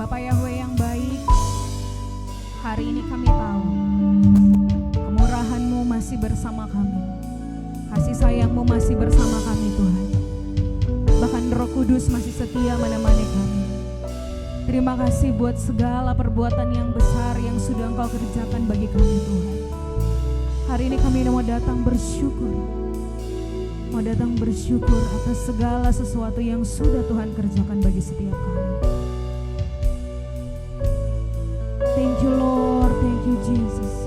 Bapa Yahweh yang baik, hari ini kami tahu kemurahan-Mu masih bersama kami, kasih sayang-Mu masih bersama kami Tuhan. Bahkan Roh Kudus masih setia menemani kami. Terima kasih buat segala perbuatan yang besar yang sudah Engkau kerjakan bagi kami Tuhan. Hari ini kami mau datang bersyukur, mau datang bersyukur atas segala sesuatu yang sudah Tuhan kerjakan bagi setiap kami. Thank you Lord, thank you Jesus.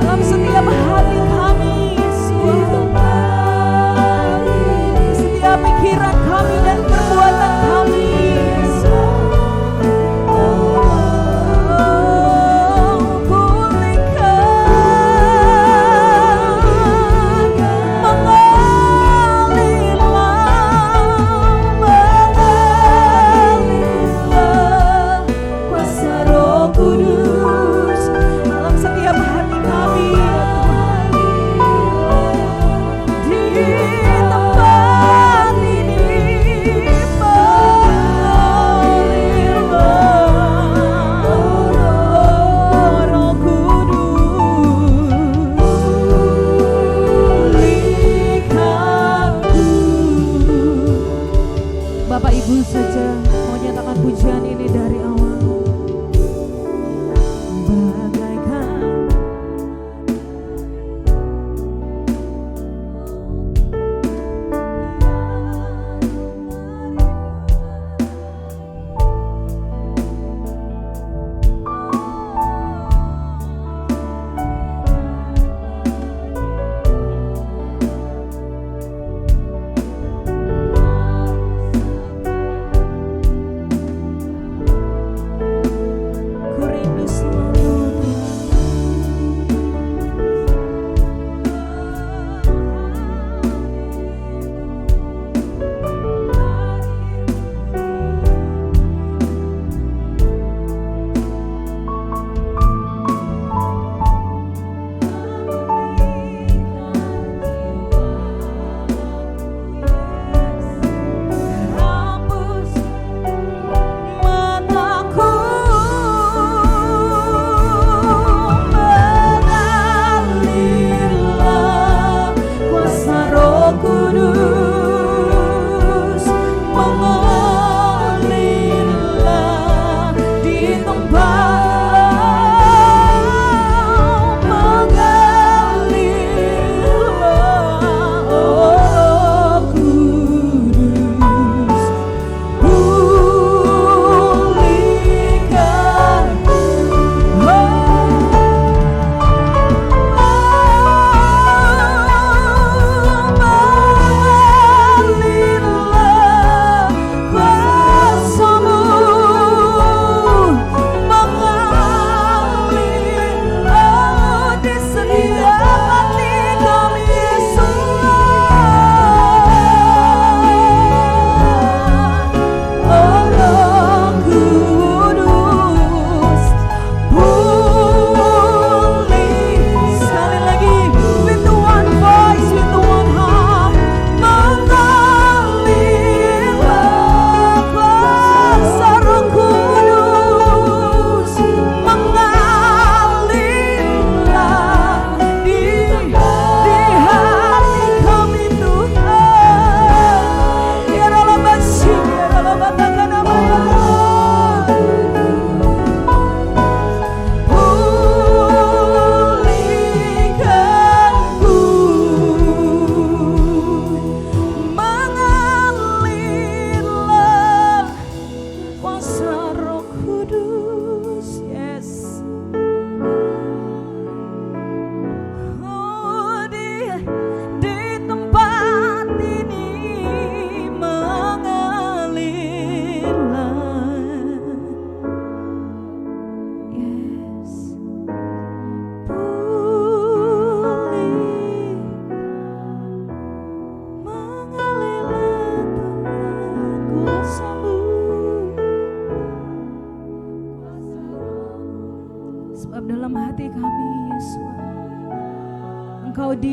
Dalam setiap hati kami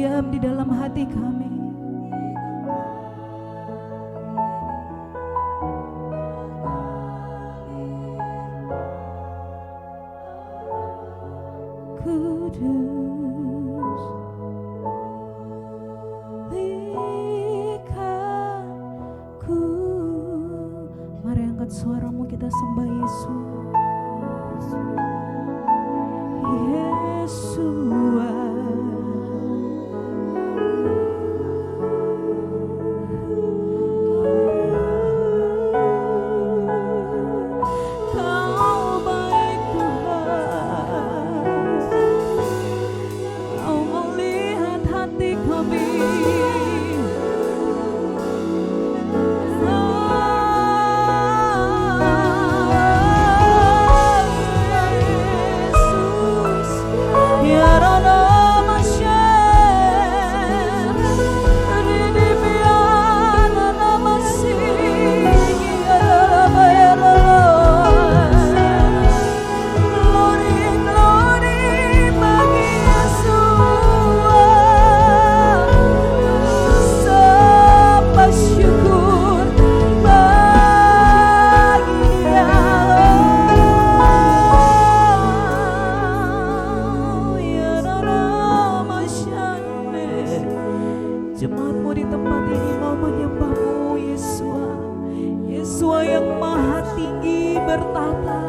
diam di dalam hati kami. Kudus, lihatku. Mari angkat suaramu, kita sembah Yesus. Yesua, Kau baik Tuhan, Kau melihat hati kami. Jemaatmu di tempat ini mau menyembahmu, Yesua. Yesua yang maha tinggi bertata.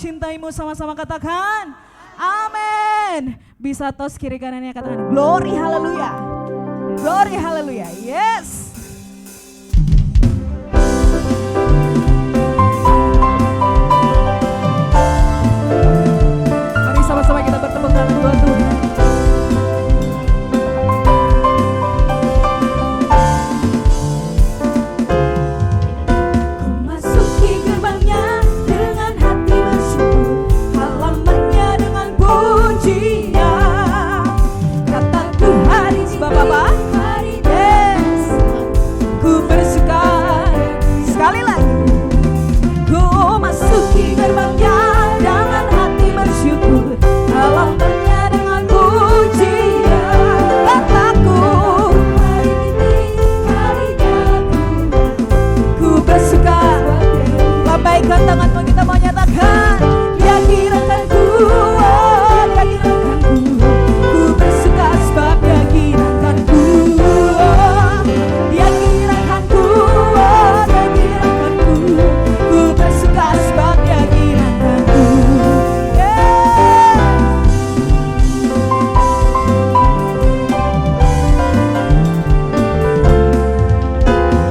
mencintaimu, sama-sama katakan amin. Bisa tos kiri kanannya katakan glory haleluya. Glory haleluya. Yes. Mari sama-sama kita bertepuk tangan buat Tuhan. Tanganmu kita mau nyatakan dia kirangkanku, dia kirangkanku, ku bersuka sebab dia kirangkanku, dia kirangkanku, dia kirangkanku, ku bersuka sebab dia kirangkanku.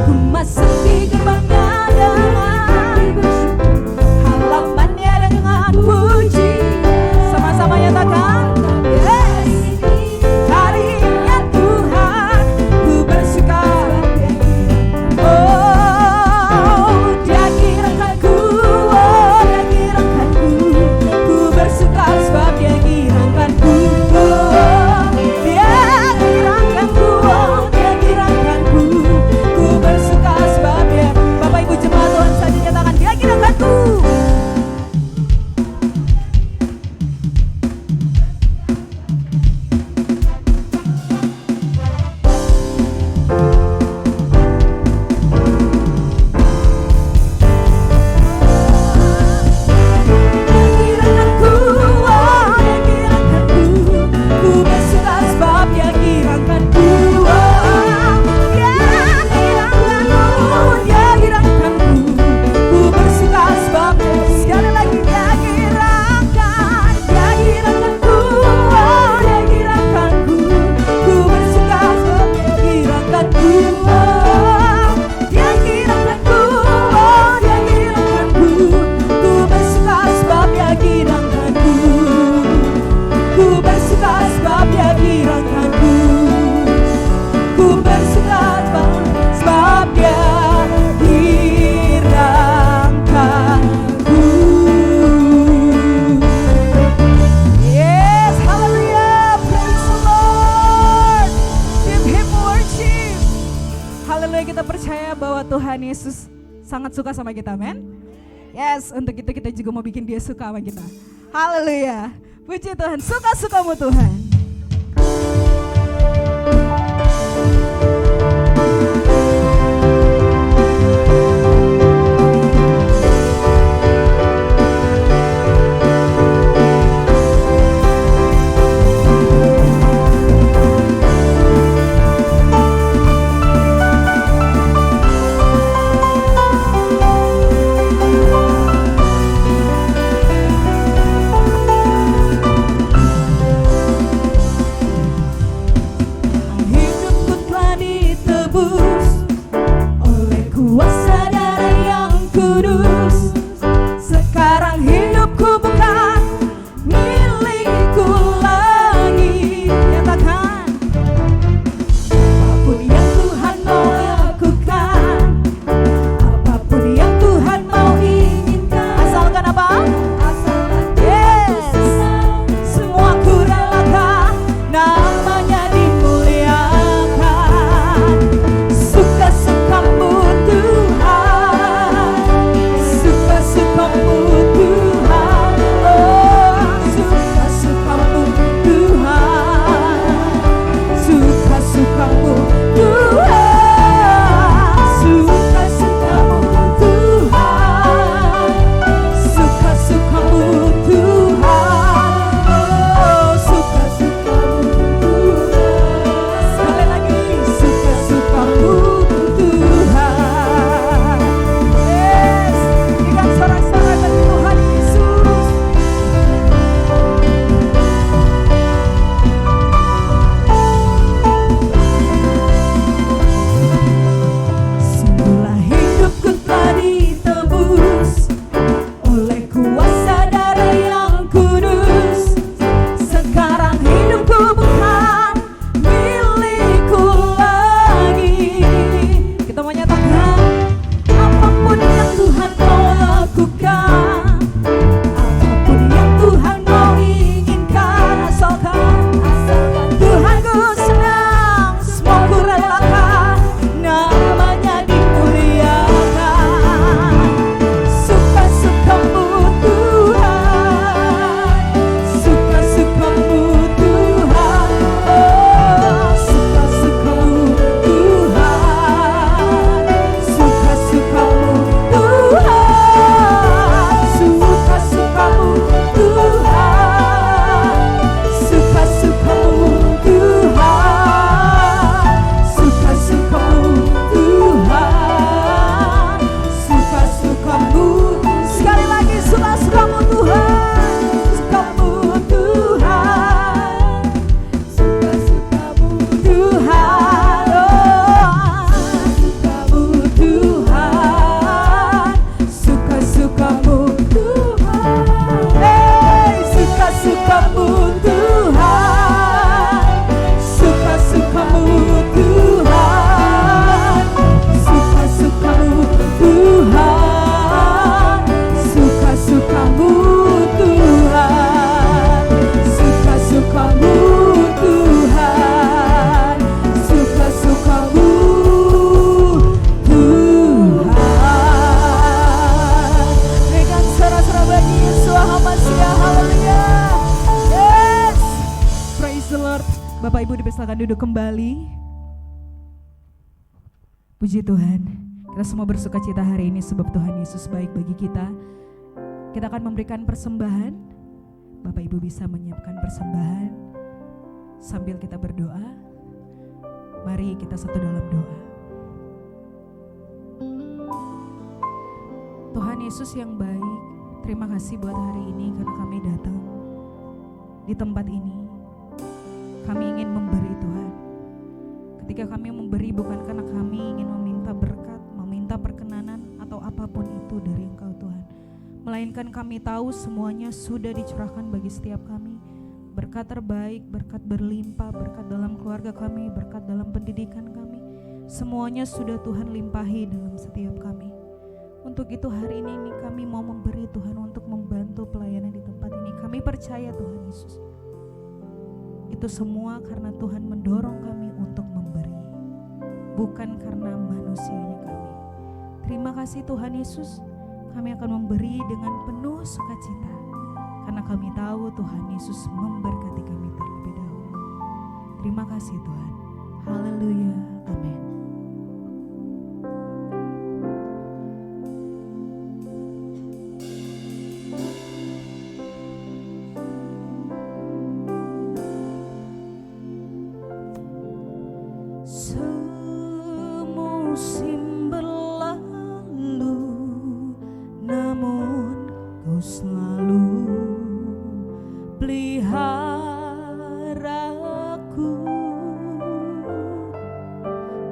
Ku masuk di gerbangnya Tuhan Yesus sangat suka sama kita, men. Yes, untuk itu kita juga mau bikin dia suka sama kita. Haleluya. Puji Tuhan, suka-sukamu Tuhan. duduk kembali. Puji Tuhan, kita semua bersuka cita hari ini sebab Tuhan Yesus baik bagi kita. Kita akan memberikan persembahan. Bapak Ibu bisa menyiapkan persembahan sambil kita berdoa. Mari kita satu dalam doa. Tuhan Yesus yang baik, terima kasih buat hari ini karena kami datang di tempat ini. Kami ingin memberi Tuhan. Ketika kami memberi bukan karena kami ingin meminta berkat, meminta perkenanan atau apapun itu dari Engkau Tuhan. Melainkan kami tahu semuanya sudah dicurahkan bagi setiap kami. Berkat terbaik, berkat berlimpah, berkat dalam keluarga kami, berkat dalam pendidikan kami. Semuanya sudah Tuhan limpahi dalam setiap kami. Untuk itu hari ini kami mau memberi Tuhan untuk membantu pelayanan di tempat ini. Kami percaya Tuhan Yesus. Itu semua karena Tuhan mendorong kami untuk memberi. Bukan karena manusianya kami. Terima kasih Tuhan Yesus. Kami akan memberi dengan penuh sukacita. Karena kami tahu Tuhan Yesus memberkati kami terlebih dahulu. Terima kasih Tuhan. Haleluya. Amin. Semusim berlalu, namun Kau selalu peliharaku.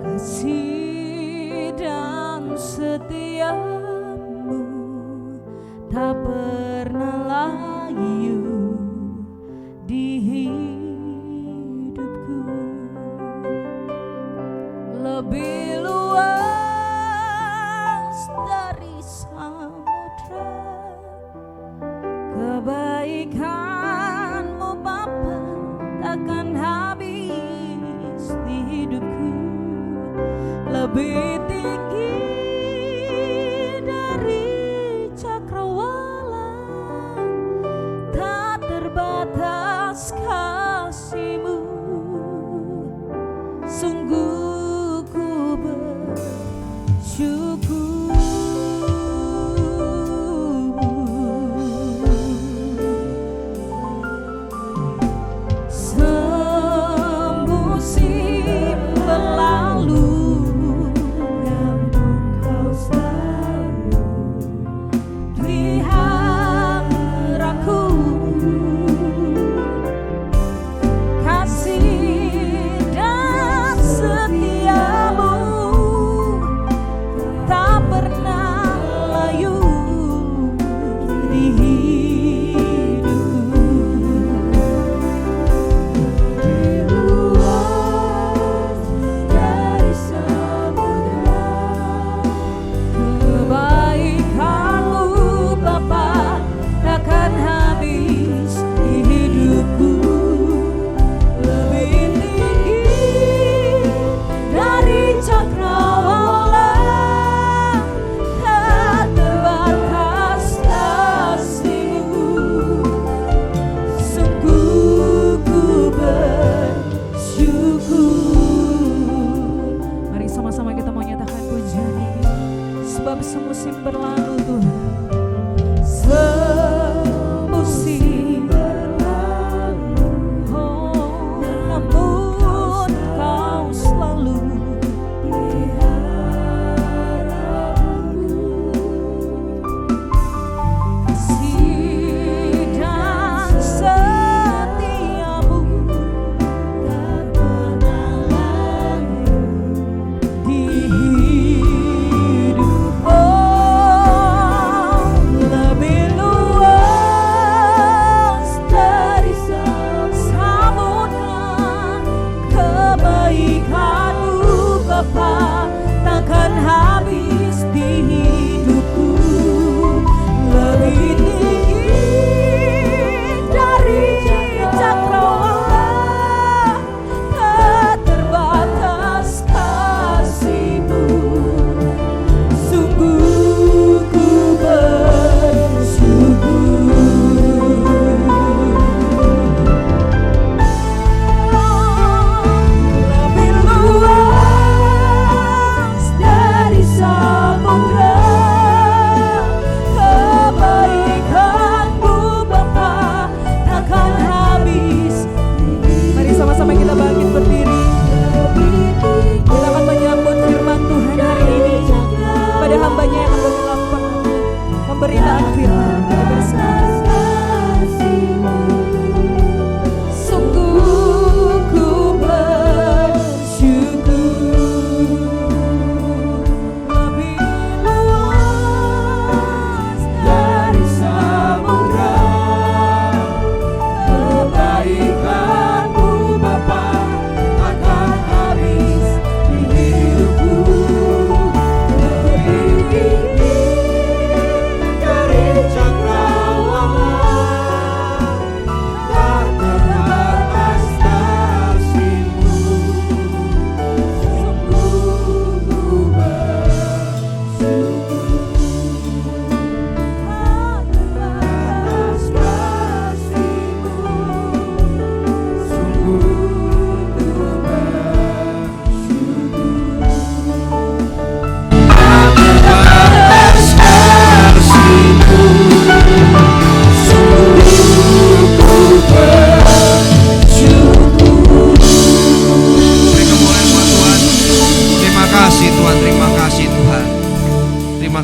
Kasih dan setiamu tak pernah layu di hidupku. Lebih luas dari samudra kebaikan-Mu Bapa takkan habis di hidupku. Lebih tinggi dari cakrawala, tak terbatas kasih-Mu. Sungguh ku bersyukur. Semusim berlalu, namun Kau selalu peliharaku. Kasih dan setia-Mu tak pernah layu di hidupku. Lebih luas dari samudra kebaikan-Mu Bapa takkan habis di hidupku. Lebih tinggi dari cakrawala, tak terbatas kasih-Mu. Sungguh ku bersyukur. Mari sama-sama kita mau nyatakan pujian ini. Sebab semusim berlalu Tuhan. Semusim berlalu, oh, namun Kau selalu peliharaku. Kasih dan setia-Mu tak pernah layu di hidup. Oh,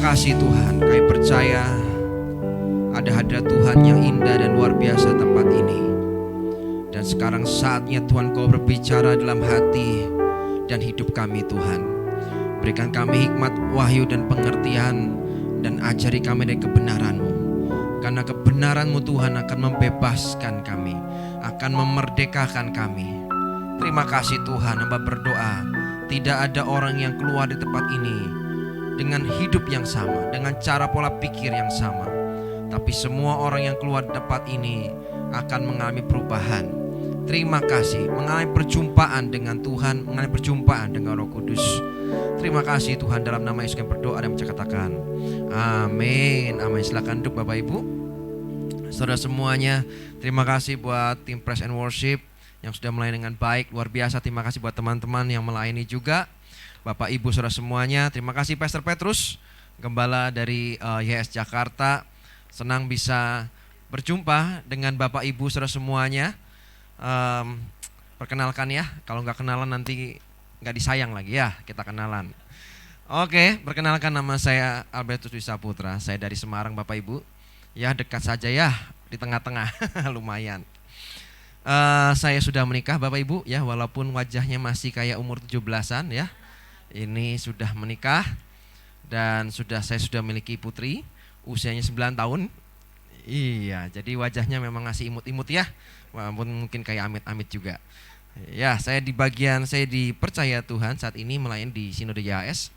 kasih Tuhan, kami percaya ada hadirat Tuhan yang indah dan luar biasa tempat ini. Dan sekarang saatnya Tuhan Kau berbicara dalam hati dan hidup kami Tuhan. Berikan kami hikmat, wahyu dan pengertian, dan ajari kami dari kebenaran-Mu. Karena kebenaran-Mu Tuhan akan membebaskan kami, akan memerdekakan kami. Terima kasih Tuhan, hamba berdoa tidak ada orang yang keluar di tempat ini dengan hidup yang sama, dengan cara pola pikir yang sama. Tapi semua orang yang keluar di tempat ini akan mengalami perubahan. Terima kasih, mengalami perjumpaan dengan Tuhan, mengalami perjumpaan dengan Roh Kudus. Terima kasih Tuhan, dalam nama Yesus kami berdoa dan katakan amin. Amin. Silakan duduk Bapak Ibu. Saudara semuanya, terima kasih buat tim Praise and Worship yang sudah melayani dengan baik, luar biasa. Terima kasih buat teman-teman yang melayani juga. Bapak Ibu saudara semuanya, terima kasih Pastor Petrus, gembala dari YS Jakarta. Senang bisa berjumpa dengan Bapak Ibu saudara semuanya. Perkenalkan ya, kalau nggak kenalan nanti nggak disayang lagi ya, kita kenalan. Oke, perkenalkan, nama saya Albertus Dwi Saputra. Saya dari Semarang Bapak Ibu. Ya dekat saja ya, di tengah-tengah lumayan. Saya sudah menikah Bapak Ibu ya, walaupun wajahnya masih kayak umur 17-an ya. Ini sudah menikah dan saya sudah memiliki putri, usianya 9 tahun. Iya, jadi wajahnya memang masih imut-imut ya, walaupun mungkin kayak amit-amit juga. Ya, saya dipercaya Tuhan saat ini melayani di Sinode YAS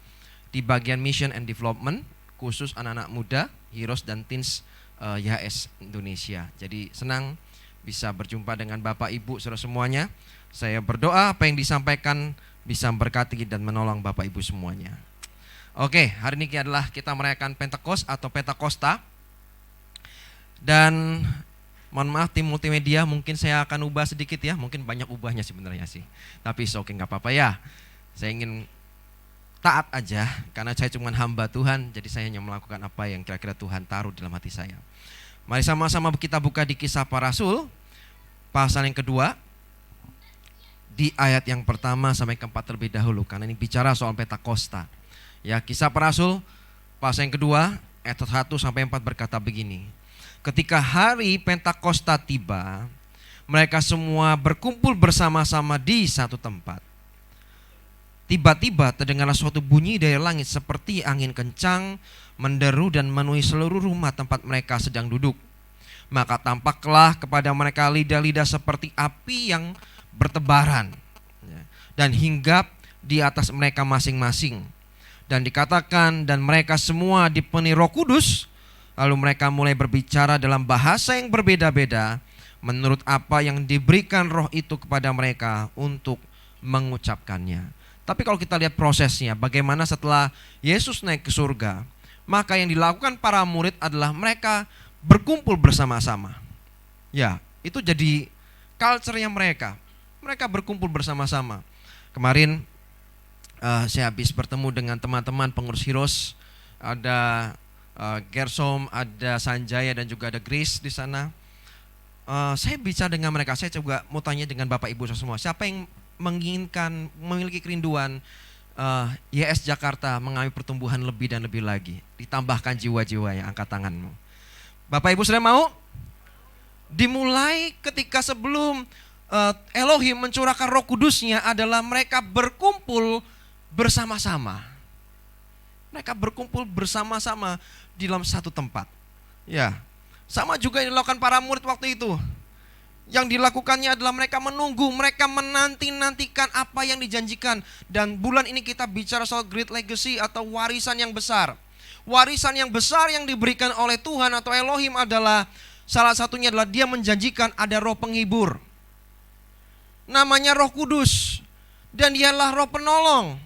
di bagian Mission and Development, khusus anak-anak muda, Heroes dan Teens YAS Indonesia. Jadi senang bisa berjumpa dengan Bapak Ibu saudara semuanya. Saya berdoa apa yang disampaikan bisa memberkati dan menolong Bapak Ibu semuanya. Oke, hari ini adalah kita merayakan Pentekost atau Pentakosta. Dan mohon maaf tim multimedia, mungkin saya akan ubah sedikit ya, mungkin banyak ubahnya sebenarnya sih. Tapi oke, nggak apa-apa ya. Saya ingin taat aja karena saya cuma hamba Tuhan, jadi saya hanya melakukan apa yang kira-kira Tuhan taruh dalam hati saya. Mari sama-sama kita buka di Kisah Para Rasul pasal yang kedua, di ayat yang pertama sampai keempat terlebih dahulu, karena ini bicara soal Pentakosta. Ya, Kisah Para Rasul pasal yang kedua ayat 1 sampai 4 berkata begini. Ketika hari Pentakosta tiba, mereka semua berkumpul bersama-sama di satu tempat. Tiba-tiba terdengarlah suatu bunyi dari langit seperti angin kencang menderu dan memenuhi seluruh rumah tempat mereka sedang duduk. Maka tampaklah kepada mereka lidah-lidah seperti api yang bertebaran dan hinggap di atas mereka masing-masing. Dan dikatakan, dan mereka semua dipenuhi Roh Kudus. Lalu mereka mulai berbicara dalam bahasa yang berbeda-beda menurut apa yang diberikan Roh itu kepada mereka untuk mengucapkannya. Tapi kalau kita lihat prosesnya, bagaimana setelah Yesus naik ke surga, maka yang dilakukan para murid adalah mereka berkumpul bersama-sama. Ya, itu jadi culture-nya mereka. Mereka berkumpul bersama-sama. Kemarin saya habis bertemu dengan teman-teman pengurus Heroes, ada Gersom, ada Sanjaya dan juga ada Grace di sana. Saya bicara dengan mereka, saya coba mau tanya dengan Bapak Ibu semua, siapa yang menginginkan, memiliki kerinduan YS Jakarta mengalami pertumbuhan lebih dan lebih lagi, ditambahkan jiwa-jiwa yang angkat tanganmu. Bapak Ibu sudah mau? Dimulai ketika sebelum Elohim mencurahkan Roh Kudusnya adalah mereka berkumpul bersama-sama. Mereka berkumpul bersama-sama di dalam satu tempat. Ya, sama juga yang dilakukan para murid waktu itu. Yang dilakukannya adalah mereka menunggu, mereka menanti-nantikan apa yang dijanjikan. Dan bulan ini kita bicara soal great legacy atau warisan yang besar. Warisan yang besar yang diberikan oleh Tuhan atau Elohim adalah, salah satunya adalah dia menjanjikan ada roh penghibur. Namanya Roh Kudus. Dan dialah roh penolong.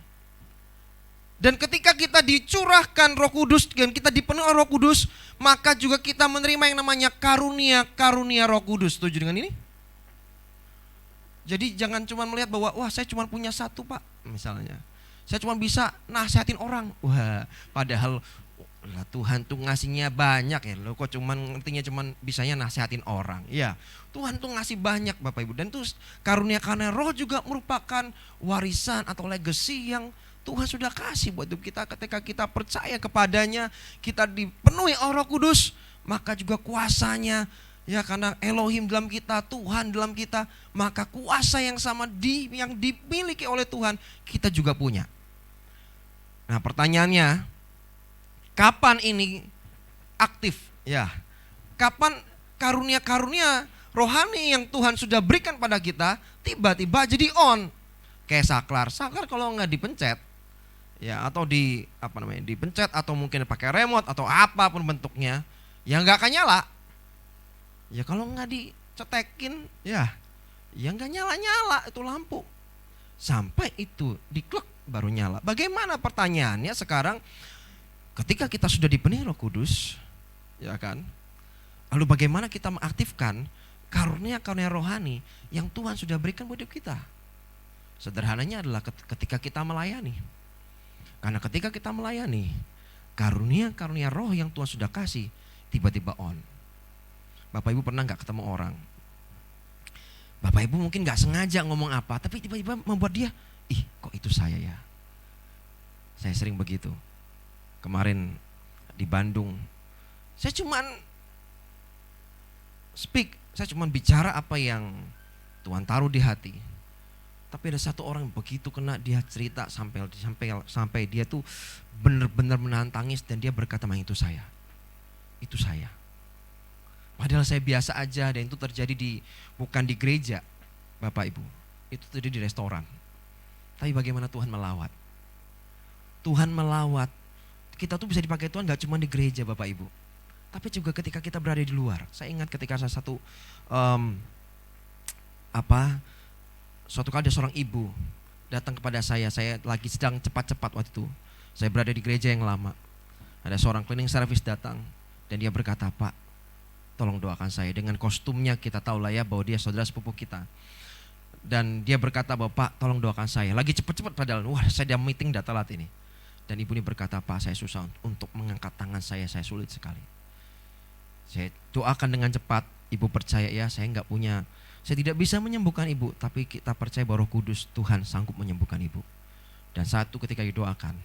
Dan ketika kita dicurahkan Roh Kudus dan kita dipenuhi Roh Kudus, maka juga kita menerima yang namanya karunia Roh Kudus. Setuju dengan ini? Jadi jangan cuma melihat bahwa wah saya cuma punya satu Pak, misalnya. Saya cuma bisa nasihatin orang. Wah, padahal Tuhan tuh ngasihnya banyak ya. Lo kok cuma ngertinya cuma bisanya nasihatin orang. Ya, Tuhan tuh ngasih banyak Bapak Ibu. Dan tuh karunia karena Roh juga merupakan warisan atau legacy yang Tuhan sudah kasih buat hidup kita. Ketika kita percaya kepadanya, kita dipenuhi oleh Roh Kudus, maka juga kuasanya, ya karena Elohim dalam kita, Tuhan dalam kita, maka kuasa yang sama yang dimiliki oleh Tuhan, kita juga punya. Nah pertanyaannya, kapan ini aktif? Ya, kapan karunia-karunia rohani yang Tuhan sudah berikan pada kita tiba-tiba jadi on? Kayak saklar kalau nggak dipencet, ya atau dipencet atau mungkin pakai remote atau apapun bentuknya, ya nggak akan nyala. Ya kalau nggak dicetekin, ya nggak nyala itu lampu. Sampai itu diklik baru nyala. Bagaimana pertanyaannya sekarang? Ketika kita sudah dipenuhi Roh Kudus, ya kan? Lalu bagaimana kita mengaktifkan karunia-karunia rohani yang Tuhan sudah berikan buat hidup kita? Sederhananya adalah ketika kita melayani. Karena ketika kita melayani, karunia-karunia roh yang Tuhan sudah kasih tiba-tiba on. Bapak Ibu pernah gak ketemu orang? Bapak Ibu mungkin gak sengaja ngomong apa, tapi tiba-tiba membuat dia, ih kok itu saya ya? Saya sering begitu. Kemarin di Bandung, saya cuman bicara apa yang Tuhan taruh di hati. Tapi ada satu orang begitu kena, dia cerita sampai dia tuh benar-benar menahan tangis dan dia berkata, itu saya. Padahal saya biasa aja, dan itu terjadi bukan di gereja, Bapak Ibu. Itu terjadi di restoran. Tapi bagaimana Tuhan melawat? Tuhan melawat. Kita tuh bisa dipakai Tuhan gak cuma di gereja Bapak Ibu, tapi juga ketika kita berada di luar. Saya ingat ketika suatu kali ada seorang ibu datang kepada saya lagi sedang cepat-cepat waktu itu. Saya berada di gereja yang lama. Ada seorang cleaning service datang dan dia berkata, Pak, tolong doakan saya. Dengan kostumnya kita tahu lah ya bahwa dia saudara sepupu kita. Dan dia berkata bahwa Pak tolong doakan saya. Lagi cepat-cepat padahal, saya ada meeting udah telat ini. Dan ibu ini berkata, Pak saya susah untuk mengangkat tangan saya sulit sekali. Saya doakan dengan cepat, ibu percaya ya saya tidak bisa menyembuhkan ibu. Tapi kita percaya bahwa Roh Kudus Tuhan sanggup menyembuhkan ibu. Dan saat itu ketika didoakan,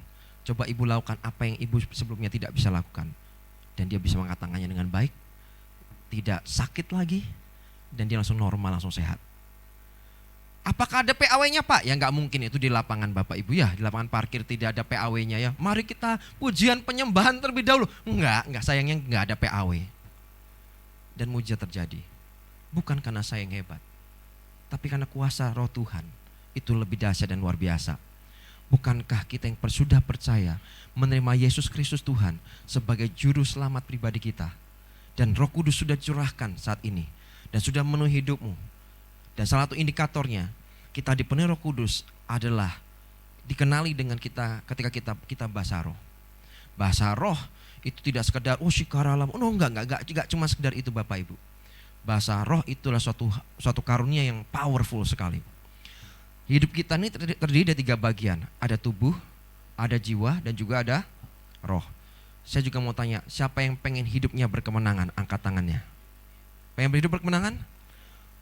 coba ibu lakukan apa yang ibu sebelumnya tidak bisa lakukan. Dan dia bisa mengangkat tangannya dengan baik, tidak sakit lagi, dan dia langsung normal, langsung sehat. Apakah ada PAW-nya Pak? Ya nggak mungkin, itu di lapangan Bapak Ibu ya, di lapangan parkir tidak ada PAW-nya ya. Mari kita pujian penyembahan terlebih dahulu. Enggak sayangnya nggak ada PAW. Dan mujizat terjadi. Bukan karena saya yang hebat, tapi karena kuasa Roh Tuhan itu lebih dahsyat dan luar biasa. Bukankah kita yang sudah percaya menerima Yesus Kristus Tuhan sebagai juru selamat pribadi kita, dan Roh Kudus sudah curahkan saat ini dan sudah memenuhi hidupmu. Dan salah satu indikatornya kita dipenuhi Roh Kudus adalah dikenali dengan ketika kita bahasa roh. Bahasa roh itu tidak sekedar shikaralam, enggak cuma sekedar itu Bapak Ibu. Bahasa roh itulah suatu karunia yang powerful sekali. Hidup kita ini terdiri dari 3 bagian. Ada tubuh, ada jiwa, dan juga ada roh. Saya juga mau tanya, siapa yang pengen hidupnya berkemenangan? Angkat tangannya. Pengen berhidup berkemenangan?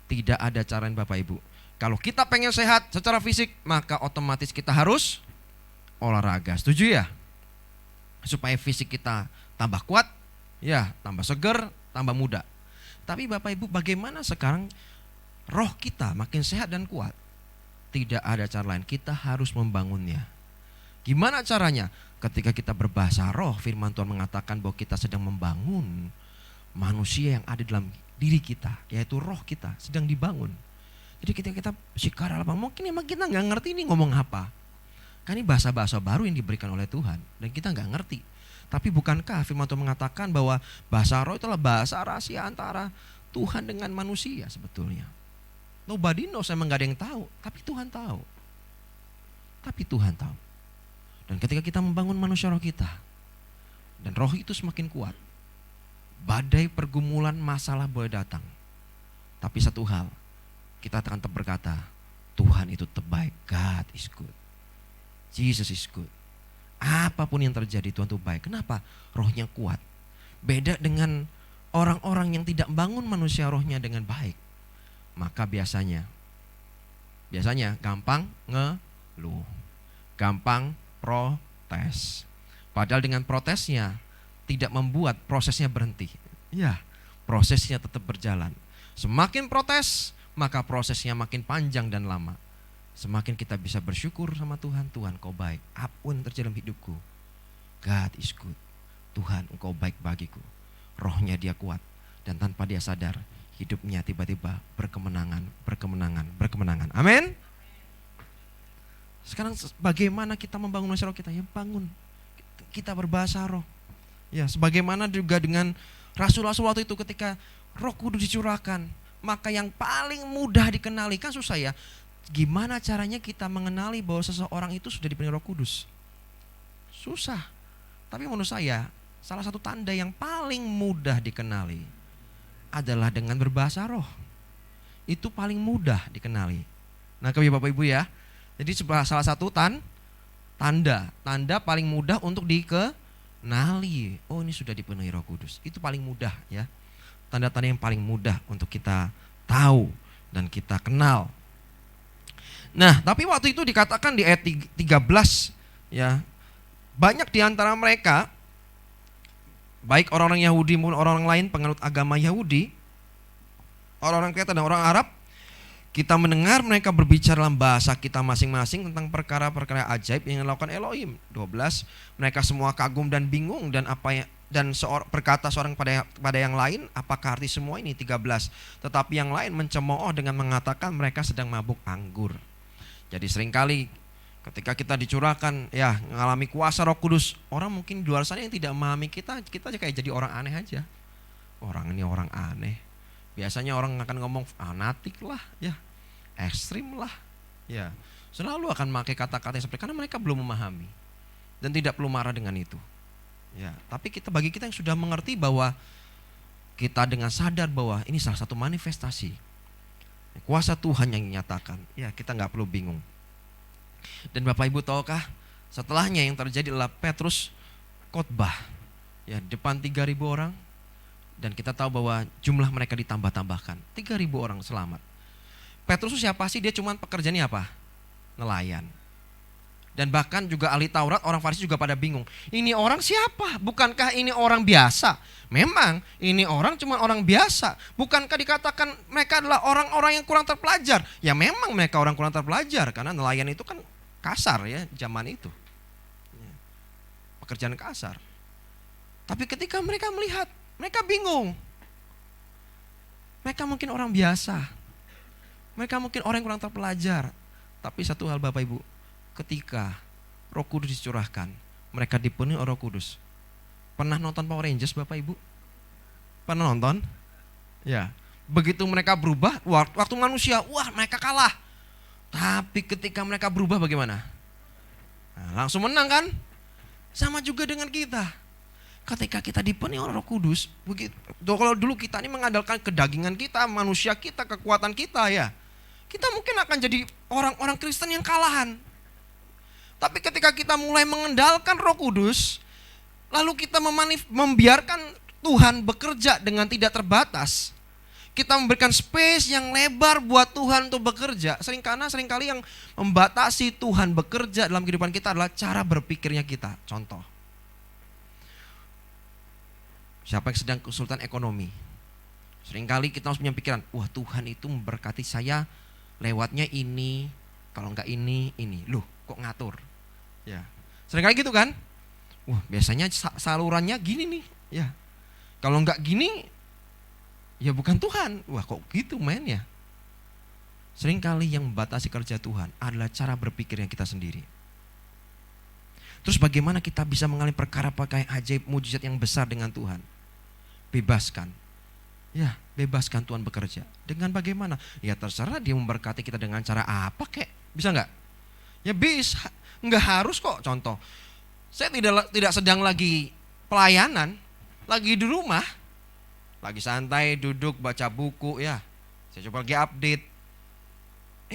Tidak ada cara Bapak Ibu. Kalau kita pengen sehat secara fisik, maka otomatis kita harus olahraga. Setuju ya? Supaya fisik kita tambah kuat, ya, tambah seger, tambah muda. Tapi Bapak Ibu, bagaimana sekarang roh kita makin sehat dan kuat? Tidak ada cara lain, kita harus membangunnya. Gimana caranya? Ketika kita berbahasa roh, firman Tuhan mengatakan bahwa kita sedang membangun manusia yang ada dalam diri kita, yaitu roh kita sedang dibangun. Jadi ketika kita sikara apa, mungkin emang kita nggak ngerti ini ngomong apa. Kan ini bahasa-bahasa baru yang diberikan oleh Tuhan dan kita nggak ngerti. Tapi bukankah firman Tuhan mengatakan bahwa bahasa roh itulah bahasa rahasia antara Tuhan dengan manusia sebetulnya. Nobody knows, emang gak ada yang tahu, tapi Tuhan tahu. Dan ketika kita membangun manusia roh kita, dan roh itu semakin kuat, badai pergumulan masalah boleh datang. Tapi satu hal, kita akan tetap berkata, Tuhan itu terbaik, God is good, Jesus is good. Apapun yang terjadi Tuhan itu baik. Kenapa? Rohnya kuat. Beda dengan orang-orang yang tidak bangun manusia rohnya dengan baik. Maka biasanya gampang ngeluh, gampang protes. Padahal dengan protesnya tidak membuat prosesnya berhenti. Ya, prosesnya tetap berjalan. Semakin protes, maka prosesnya makin panjang dan lama. Semakin kita bisa bersyukur sama Tuhan, Tuhan Kau baik, apapun terjadi dalam hidupku, God is good. Tuhan Engkau baik bagiku. Rohnya dia kuat, dan tanpa dia sadar, hidupnya tiba-tiba berkemenangan. Amin. Sekarang bagaimana kita membangun manusia roh kita? Ya bangun. Kita berbahasa roh. Ya, sebagaimana juga dengan rasul-rasul waktu itu ketika Roh Kudus dicurahkan, maka yang paling mudah dikenali, kan susah ya. Gimana caranya kita mengenali bahwa seseorang itu sudah dipenuhi Roh Kudus? Susah. Tapi menurut saya, salah satu tanda yang paling mudah dikenali adalah dengan berbahasa roh. Itu paling mudah dikenali. Nah, Bapak Ibu ya. Jadi salah satu tanda paling mudah untuk dikenali. Oh, ini sudah dipenuhi Roh Kudus. Itu paling mudah ya. Tanda-tanda yang paling mudah untuk kita tahu dan kita kenal. Nah, tapi waktu itu dikatakan di ayat 13 ya. Banyak di antara mereka, baik orang-orang Yahudi maupun orang-orang lain penganut agama Yahudi, orang-orang Kreta dan orang Arab, kita mendengar mereka berbicara dalam bahasa kita masing-masing tentang perkara-perkara ajaib yang dilakukan Elohim. 12, mereka semua kagum dan bingung dan berkata seorang pada yang lain, apakah arti semua ini? 13, tetapi yang lain mencemooh dengan mengatakan mereka sedang mabuk anggur. Jadi seringkali ketika kita dicurahkan ya mengalami kuasa Roh Kudus, orang mungkin di luar sana yang tidak memahami kita aja kayak jadi orang aneh aja. Orang ini orang aneh. Biasanya orang akan ngomong fanatik lah, ya, ekstrim lah, ya. Selalu akan pakai kata-kata yang seperti, karena mereka belum memahami dan tidak perlu marah dengan itu. Ya, tapi bagi kita yang sudah mengerti bahwa kita dengan sadar bahwa ini salah satu manifestasi kuasa Tuhan yang dinyatakan, ya kita nggak perlu bingung. Dan Bapak Ibu tahukah, setelahnya yang terjadi adalah Petrus khotbah, ya depan 3.000 orang. Dan kita tahu bahwa jumlah mereka ditambah-tambahkan. 3.000 orang selamat. Petrus siapa sih? Dia cuman pekerjaannya apa? Nelayan. Dan bahkan juga ahli Taurat, orang Farisi juga pada bingung. Ini orang siapa? Bukankah ini orang biasa? Memang ini orang cuma orang biasa. Bukankah dikatakan mereka adalah orang-orang yang kurang terpelajar? Ya memang mereka orang kurang terpelajar. Karena nelayan itu kan kasar ya zaman itu. Pekerjaan kasar. Tapi ketika mereka melihat, mereka bingung. Mereka mungkin orang biasa. Mereka mungkin orang yang kurang terpelajar. Tapi satu hal Bapak Ibu, ketika Roh Kudus dicurahkan, mereka dipenuhi Roh Kudus. Pernah nonton Power Rangers Bapak Ibu? Pernah nonton? Ya. Begitu mereka berubah, waktu manusia, wah mereka kalah. Tapi ketika mereka berubah bagaimana? Nah, langsung menang kan? Sama juga dengan kita. Ketika kita dipenuhi oleh Roh Kudus, kalau dulu kita ini mengandalkan kedagingan kita, manusia kita, kekuatan kita ya, kita mungkin akan jadi orang-orang Kristen yang kalahan. Tapi ketika kita mulai mengandalkan Roh Kudus, lalu kita membiarkan Tuhan bekerja dengan tidak terbatas, kita memberikan space yang lebar buat Tuhan untuk bekerja. Seringkali yang membatasi Tuhan bekerja dalam kehidupan kita adalah cara berpikirnya kita. Contoh, siapa yang sedang kesulitan ekonomi, seringkali kita harus punya pikiran, wah Tuhan itu memberkati saya lewatnya ini, kalau enggak ini, loh kok ngatur? Ya, seringkali gitu kan? Wah biasanya salurannya gini nih, ya. Kalau enggak gini, ya bukan Tuhan. Wah kok gitu mainnya? Seringkali yang membatasi kerja Tuhan adalah cara berpikirnya kita sendiri. Terus bagaimana kita bisa mengalami perkara-perkara ajaib mujizat yang besar dengan Tuhan? Bebaskan. Ya, bebaskan Tuhan bekerja. Dengan bagaimana? Ya terserah dia memberkati kita dengan cara apa kek. Bisa enggak? Ya bisa. Enggak harus kok. Contoh, saya tidak sedang lagi pelayanan, lagi di rumah, lagi santai duduk baca buku ya. Saya coba lagi update.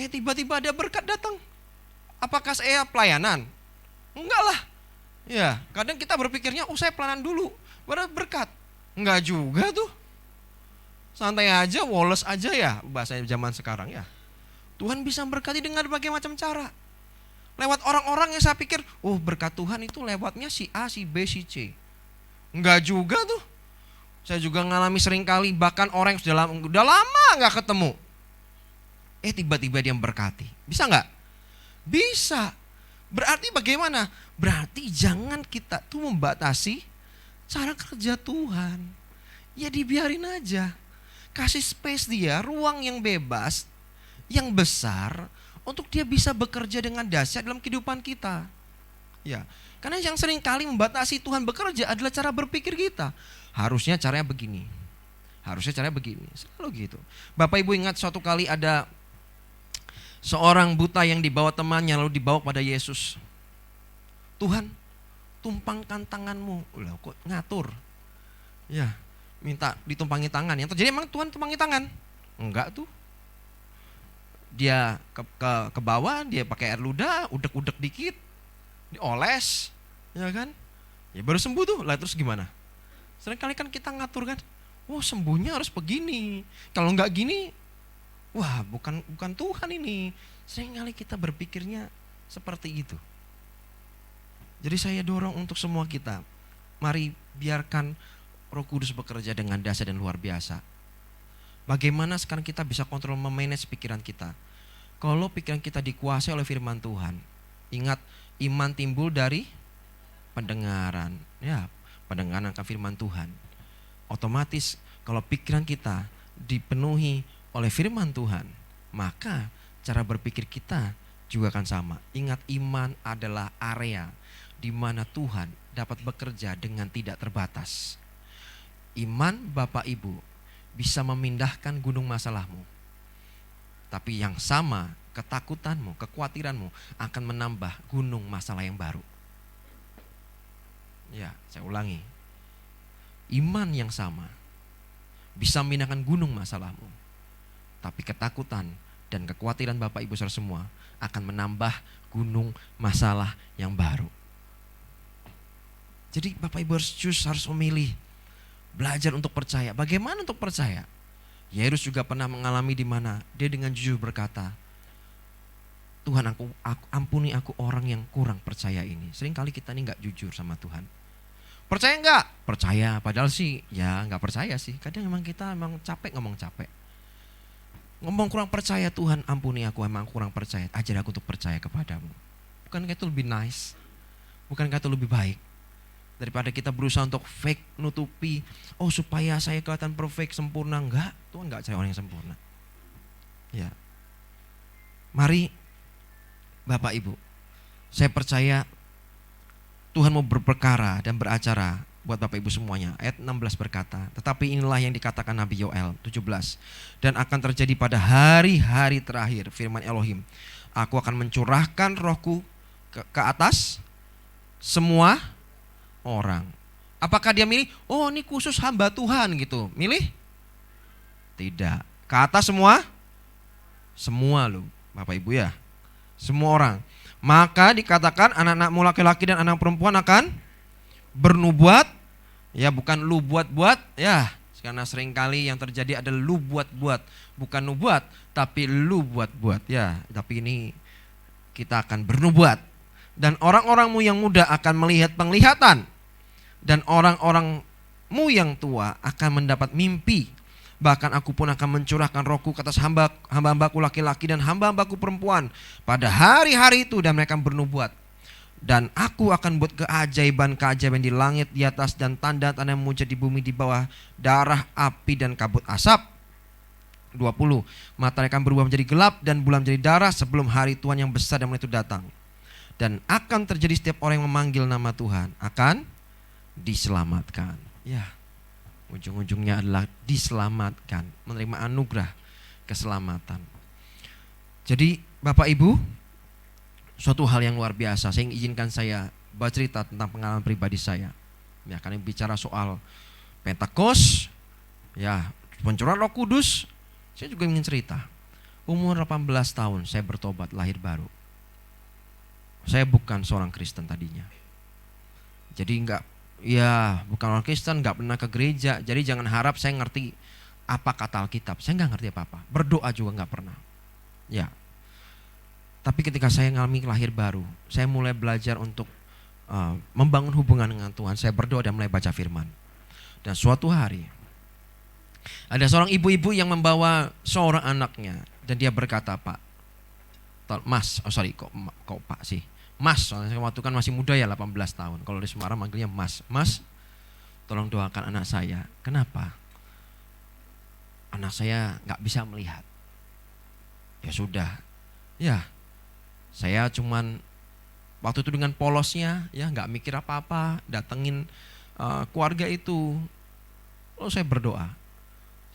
Tiba-tiba ada berkat datang. Apakah saya pelayanan? Enggak lah. Ya, kadang kita berpikirnya, saya pelayanan dulu, baru berkat. Enggak juga tuh. Santai aja, woles aja ya bahasa zaman sekarang ya. Tuhan bisa memberkati dengan berbagai macam cara. Lewat orang-orang yang saya pikir, oh berkat Tuhan itu lewatnya si A, si B, si C. Enggak juga tuh. Saya juga ngalami seringkali bahkan orang yang udah lama nggak ketemu. Tiba-tiba dia memberkati. Bisa nggak? Bisa. Berarti bagaimana? Berarti jangan kita tuh membatasi cara kerja Tuhan. Ya dibiarin aja. Kasih space dia, ruang yang bebas, yang besar, untuk dia bisa bekerja dengan dahsyat dalam kehidupan kita. Ya, karena yang sering kali membatasi Tuhan bekerja adalah cara berpikir kita. Harusnya caranya begini. Harusnya caranya begini. Selalu gitu. Bapak Ibu ingat suatu kali ada seorang buta yang dibawa temannya lalu dibawa pada Yesus. Tuhan, tumpangkan tanganmu. Ulah kok ngatur. Ya, minta ditumpangi tangan. Yang terjadi emang Tuhan tumpangi tangan? Enggak tuh. Dia ke bawah, dia pakai air ludah, udek-udek dikit, dioles, ya kan? Ya baru sembuh tuh. Lah terus gimana? Seringkali kan kita ngatur kan, oh sembuhnya harus begini. Kalau nggak gini, wah bukan Tuhan ini. Seringkali kita berpikirnya seperti itu. Jadi saya dorong untuk semua kita, mari biarkan Roh Kudus bekerja dengan dahsyat dan luar biasa. Bagaimana sekarang kita bisa kontrol memanage pikiran kita? Kalau pikiran kita dikuasai oleh firman Tuhan, ingat iman timbul dari pendengaran. Ya, pendengaran akan firman Tuhan. Otomatis kalau pikiran kita dipenuhi oleh firman Tuhan, maka cara berpikir kita juga akan sama. Ingat, iman adalah area di mana Tuhan dapat bekerja dengan tidak terbatas. Iman Bapak Ibu bisa memindahkan gunung masalahmu. Tapi yang sama, ketakutanmu, kekhawatiranmu akan menambah gunung masalah yang baru. Ya, saya ulangi. Iman yang sama bisa memindahkan gunung masalahmu. Tapi ketakutan dan kekhawatiran Bapak Ibu saudara semua akan menambah gunung masalah yang baru. Jadi Bapak Ibu harus memilih. Belajar untuk percaya. Bagaimana untuk percaya? Yairus juga pernah mengalami di mana dia dengan jujur berkata, Tuhan aku ampuni aku orang yang kurang percaya ini. Seringkali kita ini gak jujur sama Tuhan. Percaya enggak? Percaya, padahal sih ya gak percaya sih. Kadang emang kita capek ngomong capek. Ngomong kurang percaya, Tuhan ampuni aku emang kurang percaya. Ajar aku untuk percaya kepadamu. Bukankah itu lebih nice? Bukankah itu lebih baik? Daripada kita berusaha untuk fake, nutupi, oh supaya saya kelihatan perfect, sempurna. Enggak, Tuhan enggak cari orang yang sempurna. Ya. Mari Bapak Ibu, saya percaya Tuhan mau berperkara dan beracara buat Bapak Ibu semuanya. Ayat 16 berkata, tetapi inilah yang dikatakan Nabi Yoel 17. Dan akan terjadi pada hari-hari terakhir, firman Elohim, aku akan mencurahkan rohku ke atas semua orang. Apakah dia milih? Oh ini khusus hamba Tuhan gitu. Milih? Tidak. Ke atas semua? Semua loh Bapak Ibu ya. Semua orang. Maka dikatakan anak-anakmu laki-laki dan anak perempuan akan bernubuat. Ya bukan lu buat-buat ya. Karena seringkali yang terjadi adalah lu buat-buat. Bukan nubuat tapi lu buat-buat ya. Tapi ini kita akan bernubuat. Dan orang-orangmu yang muda akan melihat penglihatan. Dan orang-orangmu yang tua akan mendapat mimpi. Bahkan aku pun akan mencurahkan rohku ke atas hamba-hambaku laki-laki dan hamba-hambaku perempuan pada hari-hari itu, dan mereka bernubuat. Dan aku akan buat keajaiban-keajaiban di langit di atas dan tanda-tanda yang muncul di bumi di bawah, darah, api dan kabut asap. 20. Matahari akan berubah menjadi gelap dan bulan menjadi darah sebelum hari Tuhan yang besar dan mulia itu datang. Dan akan terjadi setiap orang yang memanggil nama Tuhan akan diselamatkan. Ya, ujung-ujungnya adalah diselamatkan, menerima anugerah keselamatan. Jadi Bapak Ibu, suatu hal yang luar biasa. Saya izinkan saya bercerita tentang pengalaman pribadi saya. Ya, karena bicara soal Pentakosta, ya, pencurahan Roh Kudus, saya juga ingin cerita. Umur 18 tahun saya bertobat, lahir baru. Saya bukan seorang Kristen tadinya. Jadi bukan orang Kristen, gak pernah ke gereja. Jadi jangan harap saya ngerti apa kata Alkitab. Saya gak ngerti apa-apa. Berdoa juga gak pernah. Ya. Tapi ketika saya ngalami lahir baru, saya mulai belajar untuk membangun hubungan dengan Tuhan. Saya berdoa dan mulai baca firman. Dan suatu hari, ada seorang ibu-ibu yang membawa seorang anaknya. Dan dia berkata, Pak, Mas, kok Pak sih? Mas, soalnya waktu kan masih muda ya, 18 tahun. Kalau di Semarang manggilnya Mas. Mas, tolong doakan anak saya. Kenapa? Anak saya gak bisa melihat. Ya sudah, ya saya cuman waktu itu dengan polosnya ya nggak mikir apa-apa, datengin keluarga itu. Lalu saya berdoa.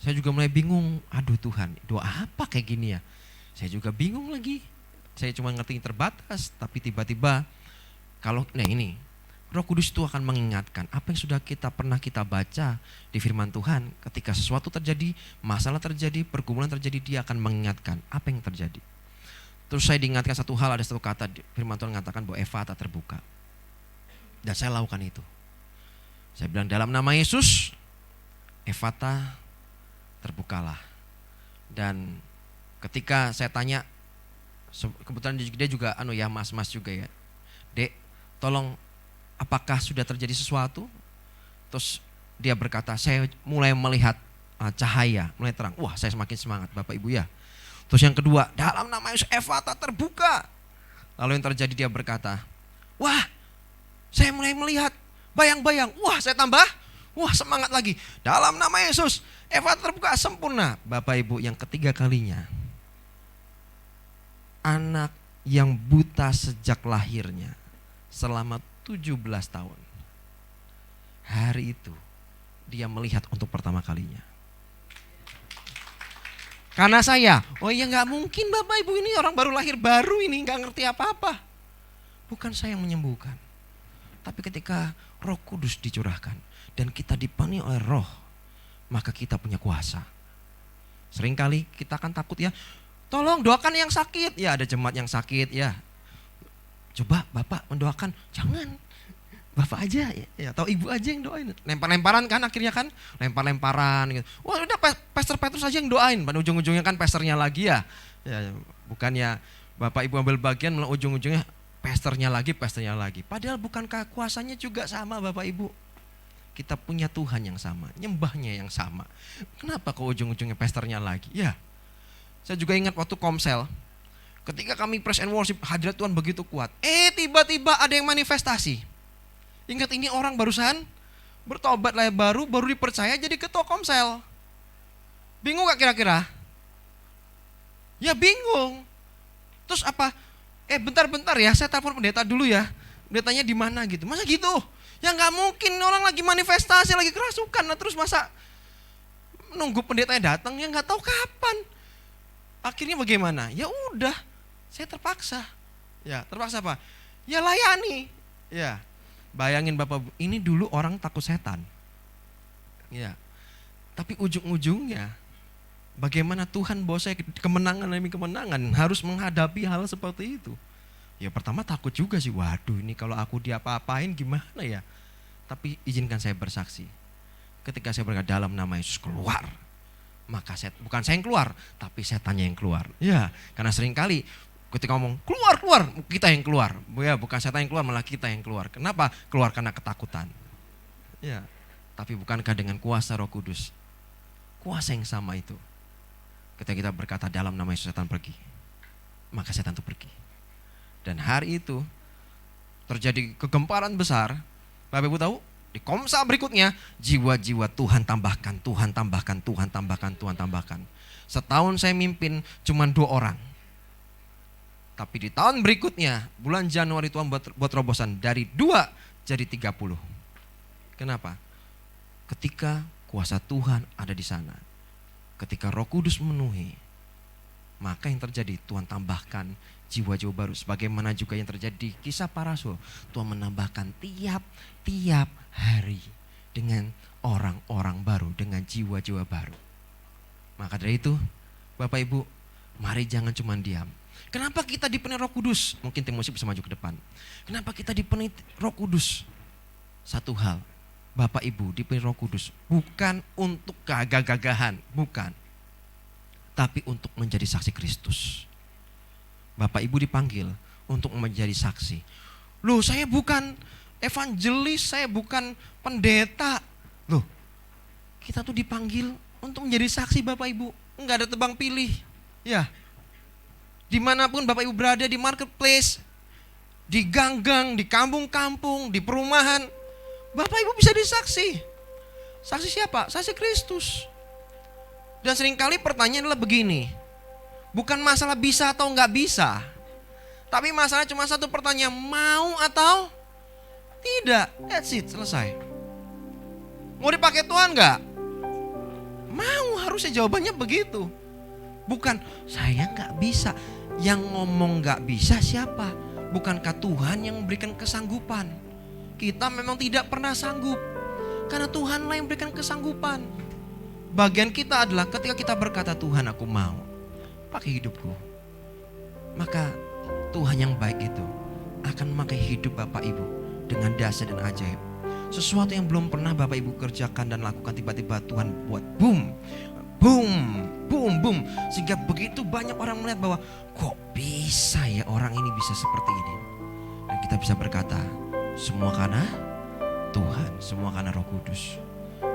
Saya juga mulai bingung, aduh Tuhan, doa apa kayak gini ya? Saya juga bingung lagi. Saya cuma ngerti terbatas, tapi tiba-tiba ini Roh Kudus itu akan mengingatkan apa yang sudah pernah kita baca di firman Tuhan. Ketika sesuatu terjadi, masalah terjadi, pergumulan terjadi, dia akan mengingatkan apa yang terjadi. Terus saya diingatkan satu hal, ada satu kata firman Tuhan mengatakan bahwa Efata terbuka. Dan saya lakukan itu. Saya bilang dalam nama Yesus, Efata terbukalah. Dan ketika saya tanya, kebetulan dia juga mas juga ya. Dek, tolong apakah sudah terjadi sesuatu? Terus dia berkata, saya mulai melihat cahaya, mulai terang. Wah, saya semakin semangat Bapak Ibu ya. Terus yang kedua, dalam nama Yesus Efata terbuka. Lalu yang terjadi dia berkata, wah saya mulai melihat bayang-bayang. Wah saya tambah, wah semangat lagi. Dalam nama Yesus Efata terbuka sempurna. Bapak Ibu, yang ketiga kalinya, anak yang buta sejak lahirnya selama 17 tahun. Hari itu dia melihat untuk pertama kalinya. Karena saya, oh iya gak mungkin Bapak Ibu, ini orang baru lahir baru ini gak ngerti apa-apa. Bukan saya yang menyembuhkan. Tapi ketika Roh Kudus dicurahkan dan kita dipenuhi oleh Roh, maka kita punya kuasa. Seringkali kita akan takut ya, tolong doakan yang sakit. Ya ada jemaat yang sakit ya. Coba Bapak mendoakan, jangan. Bapak aja ya, atau ibu aja yang doain. Lempar-lemparan kan akhirnya kan, lempar-lemparan gitu. Wah udah Pastor Petrus aja yang doain. Pada ujung-ujungnya kan pastornya lagi ya. Bukannya Bapak Ibu ambil bagian, malah ujung-ujungnya pastornya lagi. Padahal bukankah kuasanya juga sama Bapak Ibu? Kita punya Tuhan yang sama, nyembahnya yang sama. Kenapa kok ujung-ujungnya pastornya lagi? Ya, saya juga ingat waktu Komsel. Ketika kami praise and worship, hadirat Tuhan begitu kuat. Tiba-tiba ada yang manifestasi. Ingat ini orang barusan bertobat lah baru dipercaya jadi ketua Komsel. Bingung gak kira-kira? Ya bingung. Terus apa? Bentar ya, saya telepon pendeta dulu ya. Pendetanya di mana gitu? Masa gitu? Ya nggak mungkin, orang lagi manifestasi, lagi kerasukan. Nah, terus masa nunggu pendetanya datang ya nggak tahu kapan. Akhirnya bagaimana? Ya udah, saya terpaksa. Ya terpaksa apa? Ya layani. Ya. Bayangin Bapak, ini dulu orang takut setan. Ya. Tapi ujung-ujungnya bagaimana Tuhan bawa saya kemenangan demi kemenangan, harus menghadapi hal seperti itu. Ya pertama takut juga sih, waduh ini kalau aku diapa-apain gimana ya. Tapi izinkan saya bersaksi. Ketika saya berkata dalam nama Yesus keluar, maka bukan saya yang keluar, tapi setannya yang keluar. Ya, karena seringkali ketika ngomong keluar, kita yang keluar. Ya, bukan setan yang keluar, malah kita yang keluar. Kenapa? Keluar karena ketakutan. Ya, tapi bukankah dengan kuasa Roh Kudus? Kuasa yang sama itu. Ketika kita berkata dalam nama Yesus setan pergi, maka setan itu pergi. Dan hari itu terjadi kegemparan besar. Bapak Ibu tahu? Di Komsel berikutnya, jiwa-jiwa Tuhan tambahkan. Setahun saya mimpin cuma 2 orang. Tapi di tahun berikutnya, bulan Januari Tuhan buat terobosan dari 2 jadi 30. Kenapa? Ketika kuasa Tuhan ada di sana, ketika Roh Kudus memenuhi, maka yang terjadi Tuhan tambahkan jiwa-jiwa baru. Sebagaimana juga yang terjadi di Kisah Para Rasul, Tuhan menambahkan tiap hari dengan orang-orang baru, dengan jiwa-jiwa baru. Maka dari itu, Bapak Ibu, mari jangan cuma diam. Kenapa kita dipenuhi Roh Kudus? Mungkin Timotius bisa maju ke depan. Kenapa kita dipenuhi Roh Kudus? Satu hal, Bapak Ibu dipenuhi Roh Kudus bukan untuk gagah-gagahan, bukan. Tapi untuk menjadi saksi Kristus. Bapak Ibu dipanggil untuk menjadi saksi. Loh, saya bukan evangelis, saya bukan pendeta. Loh, kita tuh dipanggil untuk menjadi saksi Bapak Ibu. Enggak ada tebang pilih. Ya, dimanapun Bapak Ibu berada, di marketplace, di gang-gang, di kampung-kampung, di perumahan, Bapak Ibu bisa disaksi. Saksi siapa? Saksi Kristus. Dan seringkali pertanyaan adalah begini, bukan masalah bisa atau enggak bisa, tapi masalah cuma satu pertanyaan, mau atau tidak. That's it, selesai. Mau dipakai Tuhan enggak? Mau, harusnya jawabannya begitu. Bukan, saya enggak bisa. Yang ngomong enggak bisa siapa? Bukankah Tuhan yang memberikan kesanggupan? Kita memang tidak pernah sanggup, karena Tuhanlah yang memberikan kesanggupan. Bagian kita adalah ketika kita berkata, Tuhan aku mau pakai hidupku, maka Tuhan yang baik itu akan memakai hidup Bapak Ibu dengan dahsyat dan ajaib. Sesuatu yang belum pernah Bapak Ibu kerjakan dan lakukan, tiba-tiba Tuhan buat boom, boom, boom, boom. Sehingga begitu banyak orang melihat bahwa kok bisa ya orang ini bisa seperti ini. Dan kita bisa berkata, semua karena Tuhan, semua karena Roh Kudus,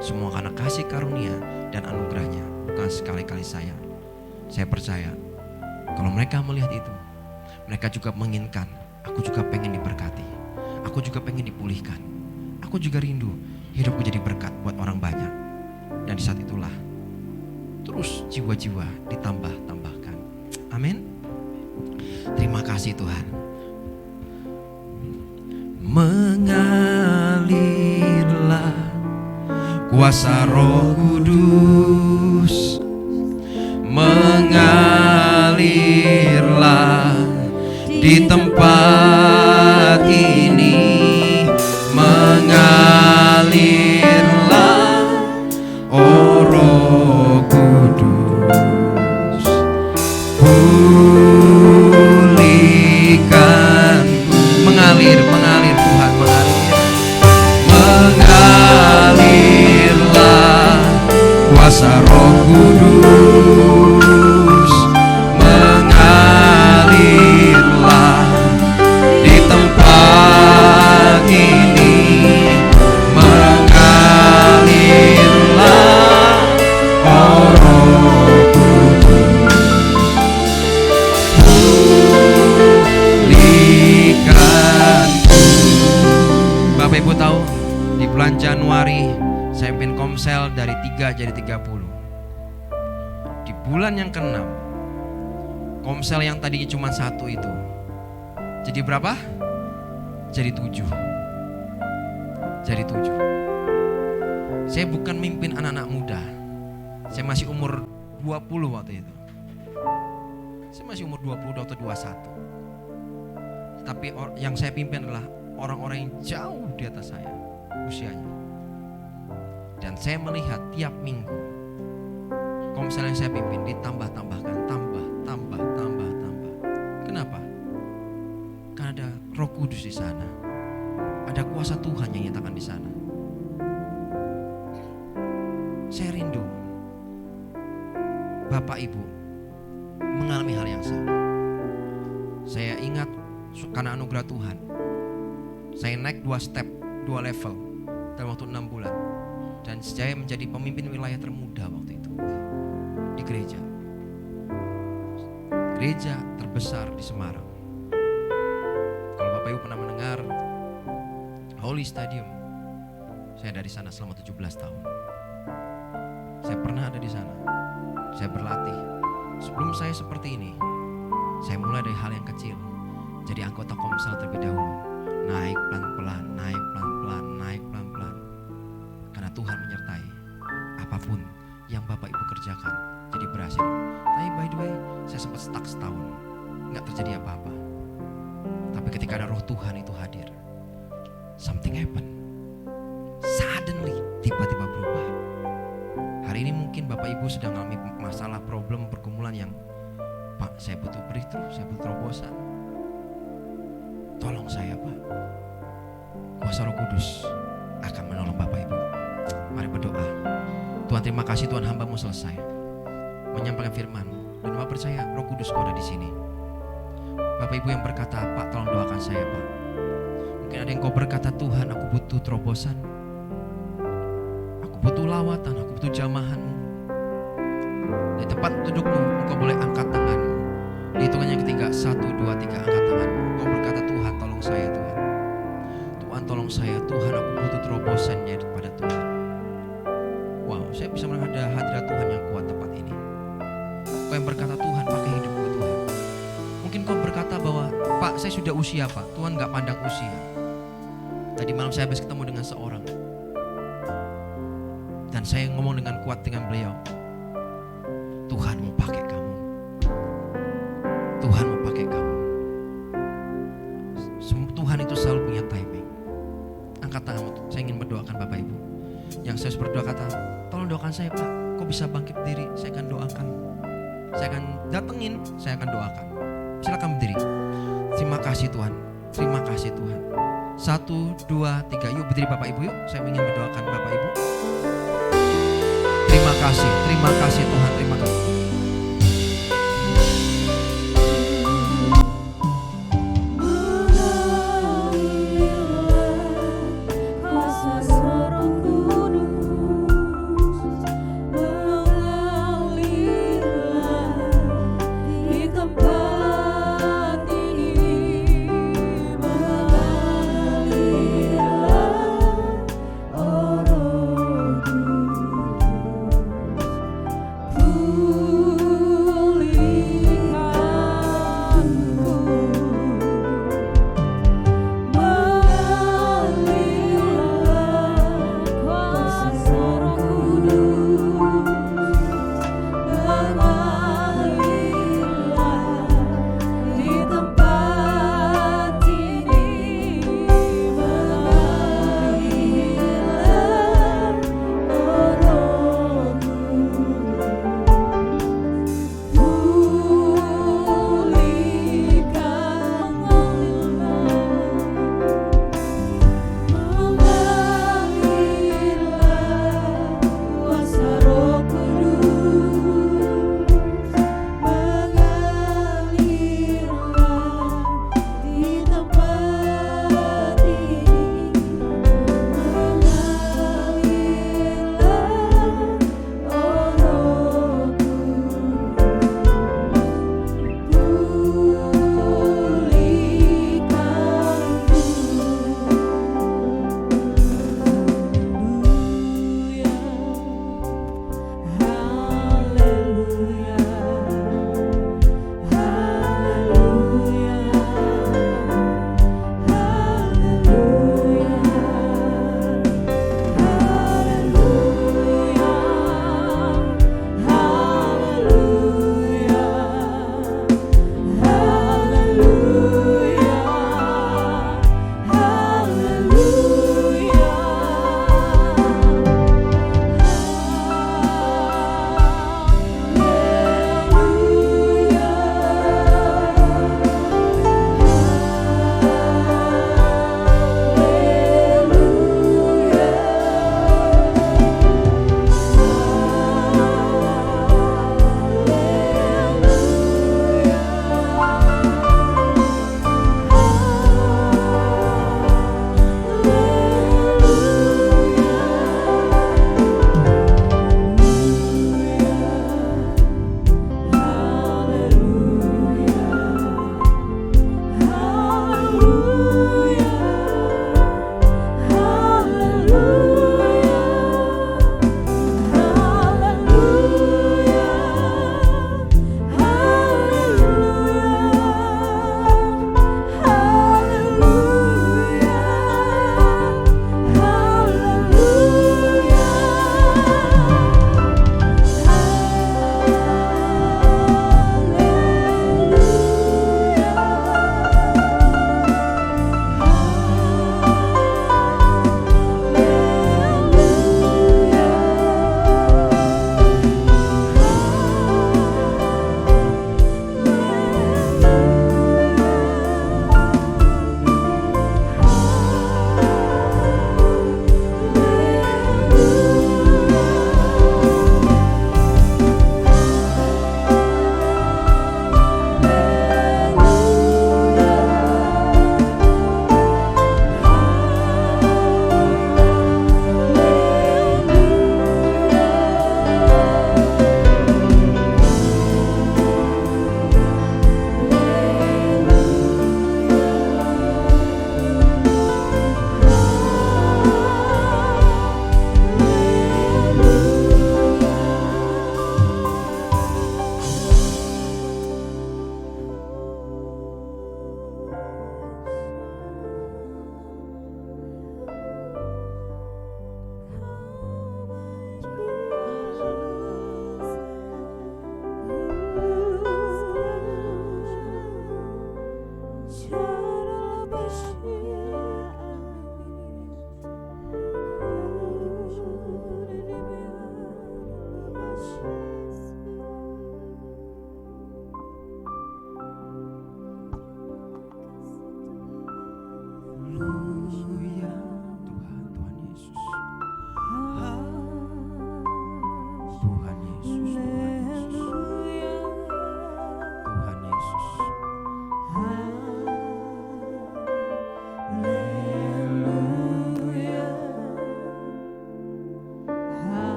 semua karena kasih karunia dan anugerahnya, bukan sekali-kali saya. Saya percaya kalau mereka melihat itu, mereka juga menginginkan, aku juga pengen diberkati, aku juga pengen dipulihkan, aku juga rindu hidupku jadi berkat buat orang banyak. Dan di saat itulah terus jiwa-jiwa ditambah-tambahkan. Amin. Terima kasih Tuhan. Mengalirlah kuasa Roh Kudus, mengalirlah di tempat ini, mengalirlah oh Roh Kudus, pulihkan, mengalir Tuhan, mengalirlah kuasa Roh Kudus, mengalirlah di tempat ini, mengalirlah oh Roh Kudus, pulihkan. Bapak Ibu tahu, di bulan Januari saya pimpin komsel dari 3 jadi 30. Di bulan yang ke-6, komsel yang tadinya cuma 1 itu jadi berapa? Jadi 7. Jadi 7. Saya bukan mimpin anak-anak muda. Saya masih umur 20 waktu itu. Saya masih umur 20 atau 21. Tapi yang saya pimpin adalah orang-orang yang jauh di atas saya usianya. Dan saya melihat tiap minggu komsel yang saya pimpin ditambah-tambahkan, tambah. Kenapa? Karena ada Roh Kudus di sana. Ada kuasa Tuhan yang nyatakan di sana. Saya rindu Bapak Ibu mengalami hal yang sama. Saya ingat karena anugerah Tuhan, saya naik 2 step, 2 level dalam waktu 6 bulan. Dan saya menjadi pemimpin wilayah termuda waktu itu di gereja terbesar di Semarang. Kalau Bapak Ibu pernah mendengar Holy Stadium, saya dari sana selama 17 tahun. Saya pernah ada di sana. Saya berlatih. Sebelum saya seperti ini, saya mulai dari hal yang kecil. Jadi anggota komsel terlebih dahulu. Naik pelan-pelan. Karena Tuhan menyertai. Apapun yang Bapak Ibu kerjakan jadi berhasil. Tapi by the way, saya sempat stuck setahun, nggak terjadi apa-apa. Tapi ketika ada Roh Tuhan itu hadir, something happen. Suddenly, tiba-tiba berubah. Hari ini mungkin Bapak Ibu sedang mengalami masalah, problem, pergumulan yang, Pak, saya butuh breakthrough, saya butuh terobosan. Tolong saya, Pak. Kuasa Roh Kudus akan menolong Bapak Ibu. Mari berdoa. Tuhan, terima kasih Tuhan, hamba-Mu selesai menyampaikan firman-Mu, dan Bapak percaya Roh Kudus Kau ada di sini. Bapak Ibu yang berkata, Pak tolong doakan saya Pak. Mungkin ada yang kau berkata, Tuhan aku butuh terobosan, aku butuh lawatan, aku butuh jamahan-Mu. Di tempat dudukmu, engkau boleh angkat tanganmu. Di hitungan yang ketiga, 1, 2, 3, angkat tanganmu. Engkau berkata, Tuhan tolong saya Tuhan. Tuhan tolong saya, Tuhan aku butuh terobosannya daripada Tuhan. Wow, saya bisa melihat ada hadirat Tuhan yang kuat tempat ini. Kau yang berkata, Tuhan pakai hidupku Tuhan. Mungkin kau berkata bahwa, Pak saya sudah usia Pak, Tuhan gak pandang usia. Tadi malam saya habis ketemu dengan seorang, dan saya ngomong dengan kuat dengan beliau, Tuhan mau pakai kamu, Tuhan mau pakai kamu. Tuhan itu selalu punya timing. Angkat tanganmu, saya ingin berdoakan Bapak Ibu. Yang saya berdoa kata, tolong doakan saya Pak, kok bisa bangkit diri, saya akan doakan. Saya akan datengin, saya akan doakan. Silakan berdiri. Terima kasih Tuhan, terima kasih Tuhan. 1, 2, 3, yuk berdiri Bapak Ibu yuk. Saya ingin berdoakan Bapak Ibu. Terima kasih Tuhan, terima kasih. Ku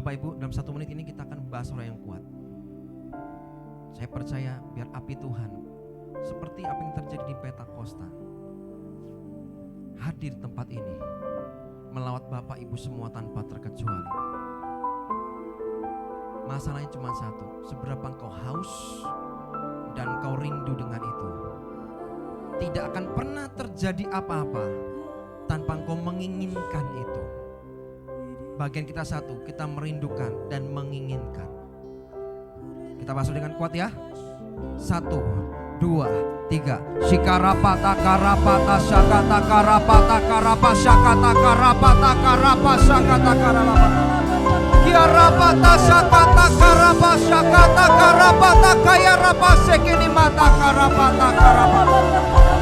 Bapak Ibu, dalam 1 menit ini kita akan bahas roh yang kuat. Saya percaya biar api Tuhan seperti apa yang terjadi di Pentakosta hadir di tempat ini, melawat Bapak Ibu semua tanpa terkecuali. Masalahnya cuma satu, seberapa engkau haus dan engkau rindu dengan itu. Tidak akan pernah terjadi apa-apa tanpa engkau menginginkan itu. Bagian kita satu, kita merindukan dan menginginkan. Kita basuh dengan kuat ya. 1, 2, 3. Shikarapata karapata syakata karapata karapa syakata karapata karapa syakata karapa. Kiarapata syakata karapa syakata karapata kaya rapa sekini mata karapata karapa.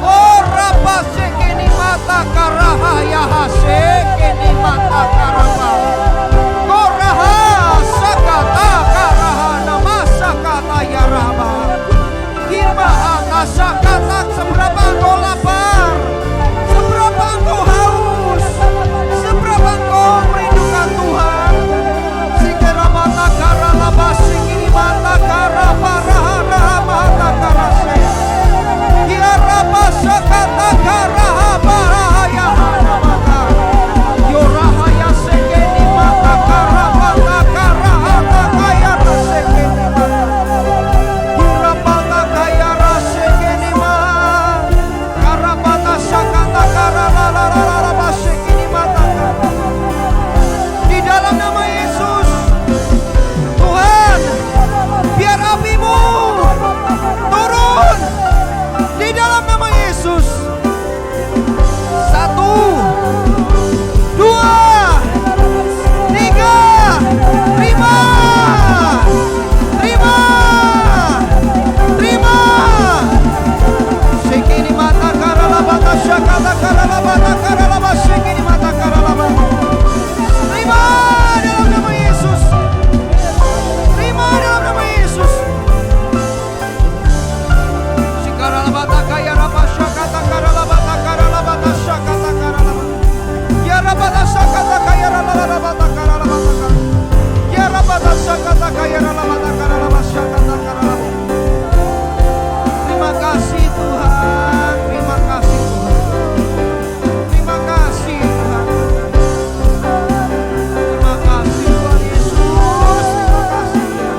Oh rapa sekini mata karaha ya sekini mata karapa. Koraha sakata karaha nama sakata ya raba. Kirmahata sakata, seberapa engkau lapar, seberapa engkau haus, seberapa engkau merindukan Tuhan. Sikera mata kara laba sikini mata kara paraha raha mata kara se. Kiarapa sakata kara paraha ya hana mata. Yoraha ya sekeni mata kara mata kara hata kaya rasekeni mata. Kirapata kaya rasekeni mata. Karapata sakata kara lalalala sekeni mata. Di dalam nama Yesus, Tuhan, biar apimu turun. Di dalam nama Yesus. 1, 2, 3, terima. Sekini mata karalabata syakata karalabata karalaba sekini mata karalabata. Terima dalam nama Yesus. Terima dalam nama Yesus. Sikaralabata kaya rapa syakata karalabata karalabata syakata karalabata. Ya rabata syakata kaya ralabata karalabata. Ya rabata syakata kaya ralabata karalabata syakata karalabata. Terima kasih Tuhan, terima kasih Tuhan. Terima kasih Tuhan. Terima kasih Tuhan Yesus. Terima kasih Tuhan.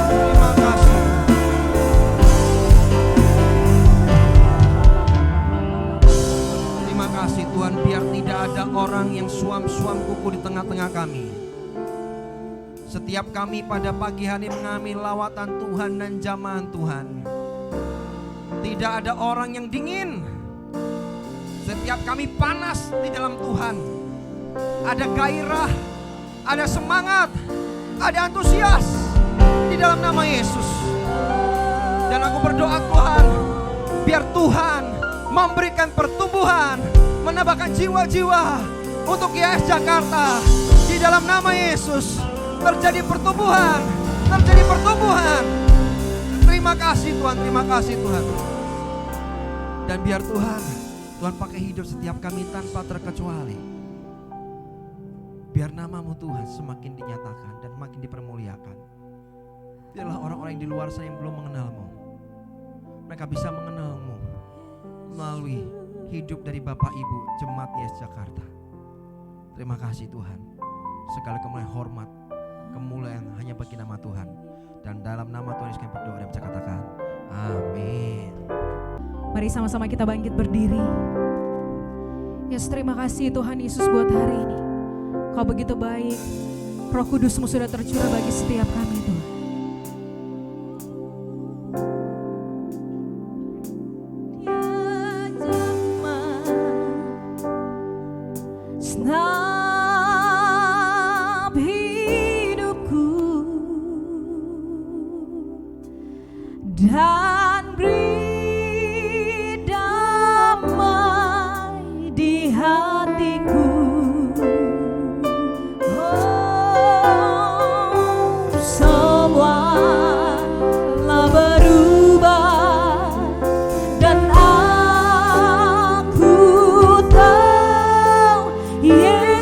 Terima kasih. Terima kasih Tuhan, biar tidak ada orang yang suam-suam kuku di tengah-tengah kami. Setiap kami pada pagi hari mengalami lawatan Tuhan dan jamahan Tuhan, tidak ada orang yang dingin. Setiap kami panas di dalam Tuhan. Ada gairah, ada semangat, ada antusias di dalam nama Yesus. Dan aku berdoa Tuhan, biar Tuhan memberikan pertumbuhan, menambahkan jiwa-jiwa untuk IAS Jakarta. Di dalam nama Yesus terjadi pertumbuhan, terjadi pertumbuhan. Terima kasih Tuhan, terima kasih Tuhan. Dan biar Tuhan pakai hidup setiap kami tanpa terkecuali. Biar namamu Tuhan semakin dinyatakan dan makin dipermuliakan. Biarlah orang-orang yang di luar sana yang belum mengenalmu, mereka bisa mengenalmu melalui hidup dari Bapak Ibu Jemaat IAS Jakarta. Terima kasih Tuhan. Segala kemuliaan, hormat, kemuliaan hanya bagi nama Tuhan. Dan dalam nama Tuhan Yesus kami berdoa dan bisa katakan amin. Mari sama-sama kita bangkit berdiri. Yes, terima kasih Tuhan Yesus buat hari ini. Kau begitu baik. Roh Kudus-Mu sudah tercurah bagi setiap kami Tuhan. Dan beri damai di hatiku. Oh, semua telah berubah dan aku tahu Yesus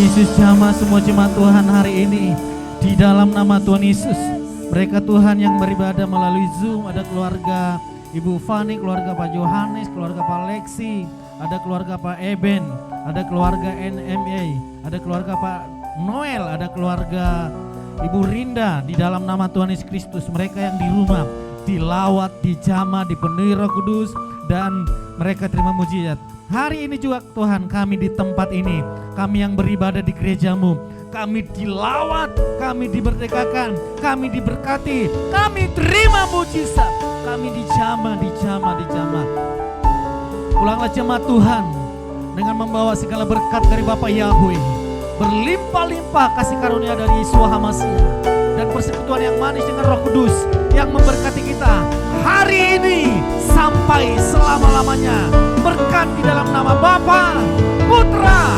Yesus jamah semua jemaat Tuhan hari ini di dalam nama Tuhan Yesus. Mereka Tuhan yang beribadah melalui Zoom, ada keluarga Ibu Fani, keluarga Pak Johannes, keluarga Pak Lexi, ada keluarga Pak Eben, ada keluarga NMA, ada keluarga Pak Noel, ada keluarga Ibu Rinda. Di dalam nama Tuhan Yesus Kristus, mereka yang di rumah dilawat, dijamah, dipenuhi Roh Kudus, dan mereka terima mujizat. Hari ini juga Tuhan, kami di tempat ini, kami yang beribadah di gerejamu, kami dilawat, kami diberdekakan, kami diberkati, kami terima mujizat, kami dijamah. Pulanglah jemaat Tuhan dengan membawa segala berkat dari Bapa Yahweh, berlimpah-limpah kasih karunia dari Yeshua HaMasiah, dan persekutuan yang manis dengan Roh Kudus yang memberkati kita hari ini sampai selama-lamanya. Berkat di dalam nama Bapa, Putra,